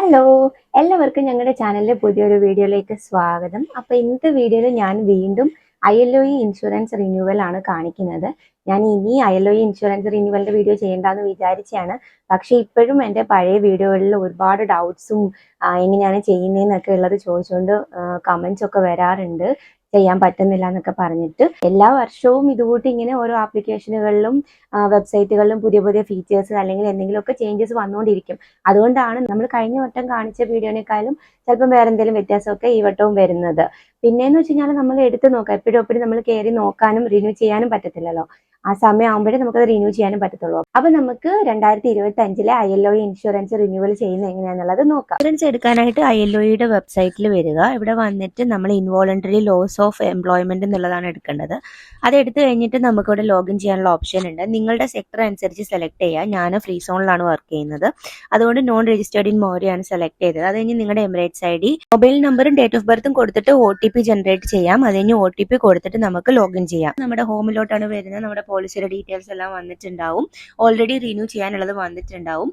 Hello, എല്ലാവർക്കും ഞങ്ങളുടെ ചാനലിലെ പുതിയൊരു വീഡിയോയിലേക്ക് സ്വാഗതം. അപ്പോൾ ഇന്നത്തെ വീഡിയോയിൽ ഞാൻ വീണ്ടും ILOE ഇൻഷുറൻസ് റിന്യൂവൽ ആണ് കാണിക്കുന്നത്. ഞാൻ ഇനി ILOE ഇൻഷുറൻസ് റിന്യൂവലിന്റെ വീഡിയോ ചെയ്യേണ്ടെന്ന് വിചാരിച്ചാണ്. പക്ഷേ ഇപ്പോഴും എൻ്റെ പഴയ വീഡിയോകളിൽ ഒരുപാട് ഡൗട്ട്സും എങ്ങനെയാണ് ചെയ്യുന്നതെന്നൊക്കെ ഉള്ളത് ചോദിച്ചുകൊണ്ട് കമൻസ് ഒക്കെ വരാറുണ്ട്. ചെയ്യാൻ പറ്റുന്നില്ല എന്നൊക്കെ പറഞ്ഞിട്ട് എല്ലാ വർഷവും ഇതുകൂട്ടി ഇങ്ങനെ ഓരോ ആപ്ലിക്കേഷനുകളിലും വെബ്സൈറ്റുകളിലും പുതിയ പുതിയ ഫീച്ചേഴ്സ് അല്ലെങ്കിൽ എന്തെങ്കിലുമൊക്കെ ചേഞ്ചസ് വന്നുകൊണ്ടിരിക്കും. അതുകൊണ്ടാണ് നമ്മൾ കഴിഞ്ഞ വട്ടം കാണിച്ച വീഡിയോനേക്കാളും ചിലപ്പം വേറെ എന്തെങ്കിലും വ്യത്യാസമൊക്കെ ഈ വട്ടവും വരുന്നത്. പിന്നെയെന്ന് വെച്ച് കഴിഞ്ഞാൽ നമ്മൾ എടുത്ത് നോക്കാം, എപ്പോഴും നമ്മൾ കയറി നോക്കാനും റിന്യൂ ചെയ്യാനും പറ്റത്തില്ലല്ലോ. ആ സമയം ആകുമ്പോഴേ നമുക്കത് റിന്യൂ ചെയ്യാനും പറ്റത്തുള്ളൂ. അപ്പൊ നമുക്ക് 2025 ILOE ഇൻഷുറൻസ് റിന്യൂവൽ ചെയ്യുന്നത് എങ്ങനെയാണെന്നുള്ളത് നോക്കാം. ഇൻഷുറൻസ് എടുക്കാനായിട്ട് ILOEയുടെ വെബ്സൈറ്റിൽ വരിക. ഇവിടെ വന്നിട്ട് നമ്മൾ ഇൻവോളണ്ടറി ലോസ് ഓഫ് എംപ്ലോയ്മെന്റ് എന്നുള്ളതാണ് എടുക്കേണ്ടത്. അത് എടുത്തു കഴിഞ്ഞിട്ട് നമുക്കിവിടെ ലോഗിൻ ചെയ്യാനുള്ള ഓപ്ഷൻ ഉണ്ട്. നിങ്ങളുടെ സെക്ടർ അനുസരിച്ച് സെലക്ട് ചെയ്യുക. ഞാൻ ഫ്രീ സോണിലാണ് വർക്ക് ചെയ്യുന്നത്, അതുകൊണ്ട് നോൺ രജിസ്റ്റേർഡ് ഇൻ മോരെയാണ് സെലക്ട് ചെയ്തത്. അത് കഴിഞ്ഞ് നിങ്ങളുടെ എമിറേറ്റ്സ് ID, മൊബൈൽ നമ്പറും ഡേറ്റ് ഓഫ് ബർത്തും കൊടുത്തിട്ട് OTP ജനറേറ്റ് ചെയ്യാം. അത് കഴിഞ്ഞ് OTP കൊടുത്തിട്ട് നമുക്ക് ലോഗിൻ ചെയ്യാം. നമ്മുടെ ഹോമിലോട്ടാണ് വരുന്നത്. നമ്മുടെ പോളിസിയുടെ ഡീറ്റെയിൽസ് എല്ലാം വന്നിട്ടുണ്ടാവും. ഓൾറെഡി റിന്യൂ ചെയ്യാനുള്ളത് വന്നിട്ടുണ്ടാവും.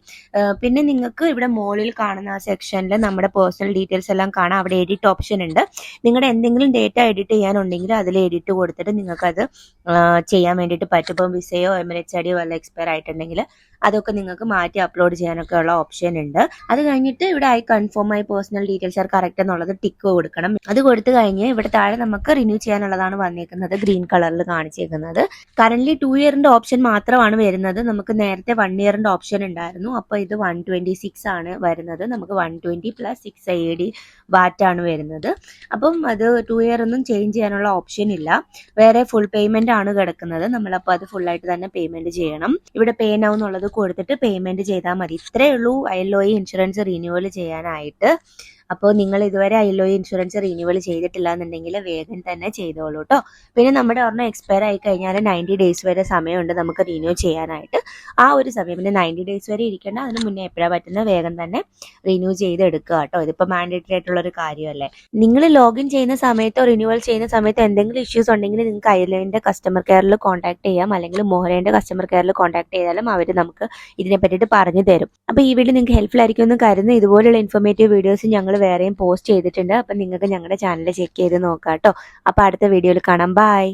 പിന്നെ നിങ്ങൾക്ക് ഇവിടെ മുകളിൽ കാണുന്ന ആ സെക്ഷനിൽ നമ്മുടെ പേഴ്സണൽ ഡീറ്റെയിൽസ് എല്ലാം കാണാം. അവിടെ എഡിറ്റ് ഓപ്ഷൻ ഉണ്ട്. നിങ്ങളുടെ എന്തെങ്കിലും ഡേറ്റ എഡിറ്റ് ചെയ്യാനുണ്ടെങ്കിൽ അതിൽ എഡിറ്റ് കൊടുത്തിട്ട് നിങ്ങൾക്കത് ചെയ്യാൻ വേണ്ടിയിട്ട് പറ്റും. ഇപ്പം വിസയോ എമിറേറ്റ്സ് ID വല്ല എക്സ്പയർ ആയിട്ടുണ്ടെങ്കിൽ അതൊക്കെ നിങ്ങൾക്ക് മാറ്റി അപ്ലോഡ് ചെയ്യാനൊക്കെ ഉള്ള ഓപ്ഷൻ ഉണ്ട്. അത് കഴിഞ്ഞിട്ട് ഇവിടെ I confirm my personal details are correct എന്നുള്ളത് ടിക്ക് കൊടുക്കണം. അത് കൊടുത്തു കഴിഞ്ഞ് ഇവിടെ താഴെ നമുക്ക് റിന്യൂ ചെയ്യാനുള്ളതാണ് വന്നേക്കുന്നത്, ഗ്രീൻ കളറിൽ കാണിച്ചേക്കുന്നത്. കറന്റ് 2 ഇയറിന്റെ ഓപ്ഷൻ മാത്രമാണ് വരുന്നത്. നമുക്ക് നേരത്തെ 1 ഇയറിന്റെ ഓപ്ഷൻ ഉണ്ടായിരുന്നു. അപ്പോൾ ഇത് 126 ആണ് വരുന്നത്. നമുക്ക് 120 + 6 AD VAT ആണ് വരുന്നത്. അപ്പം അത് 2 ഇയർ ഒന്നും ചേഞ്ച് ചെയ്യാനുള്ള ഓപ്ഷൻ ഇല്ല. വേറെ ഫുൾ പേയ്മെന്റ് ആണ് കിടക്കുന്നത്. നമ്മളപ്പോൾ അത് ഫുൾ ആയിട്ട് തന്നെ പേയ്മെന്റ് ചെയ്യണം. ഇവിടെ പേ നൗ എന്നുള്ളത് കൊടുത്തിട്ട് പേയ്മെന്റ് ചെയ്താൽ മതി. ഇത്രയേ ഉള്ളൂ ILOE ഇൻഷുറൻസ് റിന്യൂവൽ ചെയ്യാനായിട്ട്. അപ്പോൾ നിങ്ങൾ ഇതുവരെ ILOE ഇൻഷുറൻസ് റിന്യൂവൽ ചെയ്തിട്ടില്ല എന്നുണ്ടെങ്കിൽ വേഗം തന്നെ ചെയ്തോളൂ കേട്ടോ. പിന്നെ നമ്മുടെ ഒരെണ്ണം എക്സ്പയർ ആയി കഴിഞ്ഞാൽ 90 ഡേയ്സ് വരെ സമയമുണ്ട് നമുക്ക് റിന്യൂ ചെയ്യാനായിട്ട്. ആ ഒരു സമയം, പിന്നെ 90 ഡേയ്സ് വരെ ഇരിക്കേണ്ട, അതിന് മുന്നേ എപ്പോഴാണ് പറ്റുന്നത് വേഗം തന്നെ റിന്യൂ ചെയ്ത് എടുക്കുക കേട്ടോ. ഇതിപ്പോൾ മാൻഡേറ്ററി ആയിട്ടുള്ളൊരു കാര്യമല്ലേ. നിങ്ങൾ ലോഗിൻ ചെയ്യുന്ന സമയത്തോ റിന്യൂവൽ ചെയ്യുന്ന സമയത്തോ എന്തെങ്കിലും ഇഷ്യൂസ് ഉണ്ടെങ്കിൽ നിങ്ങൾക്ക് ILOEന്റെ കസ്റ്റമർ കെയറിൽ കോൺടാക്ട് ചെയ്യാം, അല്ലെങ്കിൽ മോഹനയുടെ കസ്റ്റമർ കെയറിൽ കോൺടാക്ട് ചെയ്താലും അവർ നമുക്ക് ഇതിനെ പറ്റിയിട്ട് പറഞ്ഞു തരും. അപ്പോൾ ഈ വീഡിയോ നിങ്ങൾക്ക് ഹെൽപ്ഫുൾ ആയിരിക്കും എന്ന് കരുതുന്നു. ഇതുപോലുള്ള ഇൻഫോർമേറ്റീവ് വീഡിയോസ് ഞങ്ങൾ വേറെയും പോസ്റ്റ് ചെയ്തിട്ടുണ്ട്. അപ്പം നിങ്ങൾക്ക് ഞങ്ങളുടെ ചാനൽ ചെക്ക് ചെയ്ത് നോക്കാം കേട്ടോ. അപ്പോൾ അടുത്ത വീഡിയോയിൽ കാണാം. ബൈ.